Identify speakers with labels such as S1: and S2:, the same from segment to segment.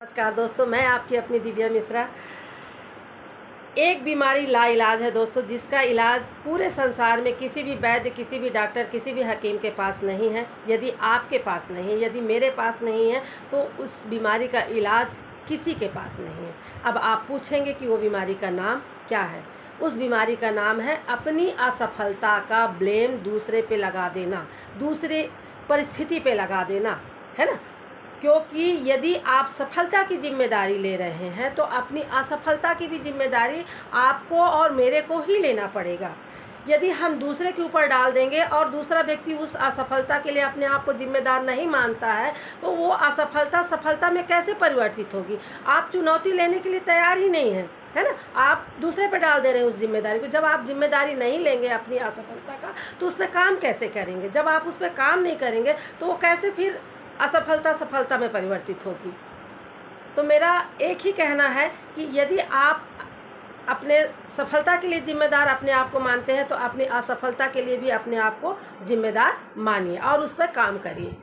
S1: नमस्कार दोस्तों, मैं आपकी अपनी दिव्या मिश्रा। एक बीमारी लाइलाज है दोस्तों, जिसका इलाज पूरे संसार में किसी भी वैद्य, किसी भी डॉक्टर, किसी भी हकीम के पास नहीं है। यदि आपके पास नहीं है, यदि मेरे पास नहीं है, तो उस बीमारी का इलाज किसी के पास नहीं है। अब आप पूछेंगे कि वो बीमारी का नाम क्या है। उस बीमारी का नाम है अपनी असफलता का ब्लेम दूसरे पे लगा देना, दूसरे परिस्थिति पे लगा देना, है ना। क्योंकि यदि आप सफलता की जिम्मेदारी ले रहे हैं तो अपनी असफलता की भी जिम्मेदारी आपको और मेरे को ही लेना पड़ेगा। यदि हम दूसरे के ऊपर डाल देंगे और दूसरा व्यक्ति उस असफलता के लिए अपने आप को जिम्मेदार नहीं मानता है, तो वो असफलता सफलता में कैसे परिवर्तित होगी। आप चुनौती लेने के लिए तैयार ही नहीं हैं, है ना। आप दूसरे पर डाल दे रहे हैं उस जिम्मेदारी को। जब आप जिम्मेदारी नहीं लेंगे अपनी असफलता का, तो उस पर काम कैसे करेंगे। जब आप उस पर काम नहीं करेंगे तो वो कैसे फिर असफलता सफलता में परिवर्तित होगी। तो मेरा एक ही कहना है कि यदि आप अपने सफलता के लिए जिम्मेदार अपने आप को मानते हैं, तो अपनी असफलता के लिए भी अपने आप को जिम्मेदार मानिए और उस पर काम करिए।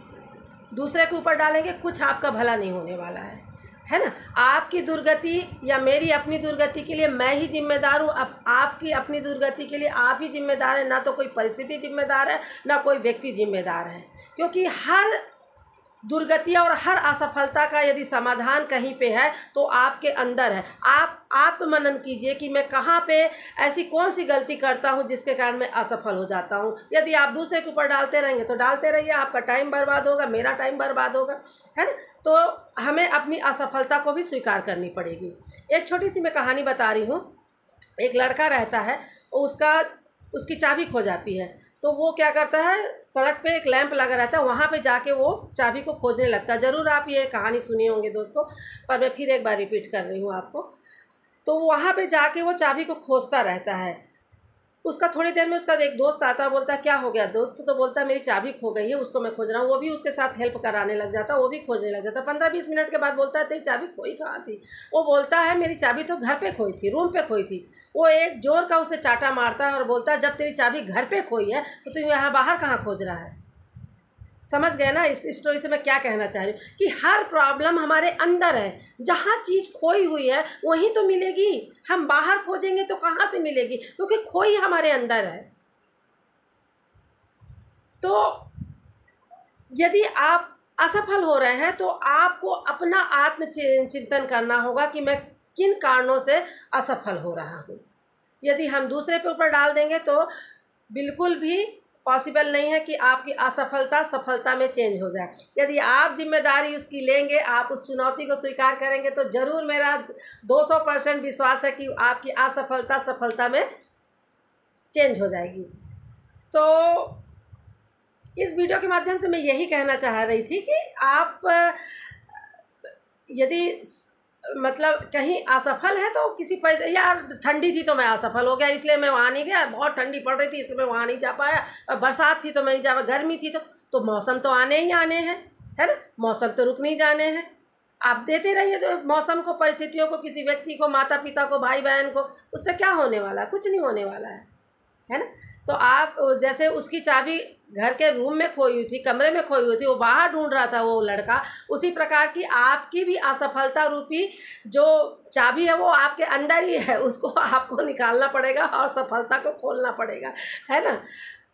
S1: दूसरे के ऊपर डालेंगे, कुछ आपका भला नहीं होने वाला है ना। आपकी दुर्गति या मेरी अपनी दुर्गति के लिए मैं ही जिम्मेदार हूँ। अब आपकी अपनी दुर्गति के लिए आप ही जिम्मेदार हैं, ना तो कोई परिस्थिति जिम्मेदार है, ना कोई व्यक्ति जिम्मेदार है। क्योंकि हर दुर्गति और हर असफलता का यदि समाधान कहीं पे है तो आपके अंदर है। आप आत्ममनन कीजिए कि मैं कहाँ पे ऐसी कौन सी गलती करता हूँ जिसके कारण मैं असफल हो जाता हूँ। यदि आप दूसरे के ऊपर डालते रहेंगे तो डालते रहिए, आपका टाइम बर्बाद होगा, मेरा टाइम बर्बाद होगा, है ना। तो हमें अपनी असफलता को भी स्वीकार करनी पड़ेगी। एक छोटी सी मैं कहानी बता रही हूँ। एक लड़का रहता है, उसकी चाबी खो जाती है। तो वो क्या करता है, सड़क पे एक लैंप लगा रहता है, वहाँ पे जाके वो चाबी को खोजने लगता है। ज़रूर आप ये कहानी सुनी होंगे दोस्तों, पर मैं फिर एक बार रिपीट कर रही हूँ आपको। तो वहाँ पे जाके वो चाबी को खोजता रहता है। उसका थोड़ी देर में उसका एक दोस्त आता है, बोलता है क्या हो गया दोस्त। तो बोलता है मेरी चाबी खो गई है, उसको मैं खोज रहा हूँ। वो भी उसके साथ हेल्प कराने लग जाता है, वो भी खोजने लग जाता है। 15-20 मिनट के बाद बोलता है तेरी चाबी खोई कहाँ थी। वो बोलता है मेरी चाबी तो घर पे खोई थी, रूम पे खोई थी। वो एक जोर का उसे चाटा मारता है और बोलता है जब तेरी चाबी घर पे खोई है तो तू यहाँ बाहर कहाँ खोज रहा है। समझ गए ना इस स्टोरी से मैं क्या कहना चाह रही हूँ, कि हर प्रॉब्लम हमारे अंदर है। जहाँ चीज़ खोई हुई है वहीं तो मिलेगी। हम बाहर खोजेंगे तो कहाँ से मिलेगी, क्योंकि खोई हमारे अंदर है। तो यदि आप असफल हो रहे हैं तो आपको अपना आत्म चिंतन करना होगा कि मैं किन कारणों से असफल हो रहा हूँ। यदि हम दूसरे पे ऊपर डाल देंगे तो बिल्कुल भी पॉसिबल नहीं है कि आपकी असफलता सफलता में चेंज हो जाए। यदि आप जिम्मेदारी उसकी लेंगे, आप उस चुनौती को स्वीकार करेंगे, तो ज़रूर मेरा 200% विश्वास है कि आपकी असफलता सफलता में चेंज हो जाएगी। तो इस वीडियो के माध्यम से मैं यही कहना चाह रही थी कि आप यदि मतलब कहीं असफल है तो किसी पर, यार ठंडी थी तो मैं असफल हो गया इसलिए मैं वहाँ नहीं गया, बहुत ठंडी पड़ रही थी इसलिए मैं वहाँ नहीं जा पाया, बरसात थी तो मैं नहीं जा पाया, गर्मी थी तो मौसम तो आने ही आने हैं, है ना। मौसम तो रुक नहीं जाने हैं। आप देते रहिए तो मौसम को, परिस्थितियों को, किसी व्यक्ति को, माता पिता को, भाई बहन को, उससे क्या होने वाला है, कुछ नहीं होने वाला है ना। तो आप जैसे उसकी चाबी घर के रूम में खोई हुई थी, कमरे में खोई हुई थी, वो बाहर ढूंढ रहा था वो लड़का, उसी प्रकार की आपकी भी असफलता रूपी जो चाबी है वो आपके अंदर ही है। उसको आपको निकालना पड़ेगा और सफलता को खोलना पड़ेगा, है ना।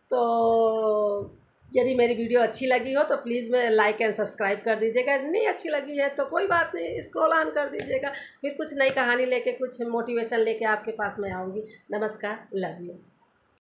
S1: तो यदि मेरी वीडियो अच्छी लगी हो तो प्लीज़ मैं लाइक एंड सब्सक्राइब कर दीजिएगा। यदि नहीं अच्छी लगी है तो कोई बात नहीं, स्क्रॉल ऑन कर दीजिएगा। फिर कुछ नई कहानी लेके, कुछ मोटिवेशन लेके आपके पास मैं आऊँगी। नमस्कार, लव यू।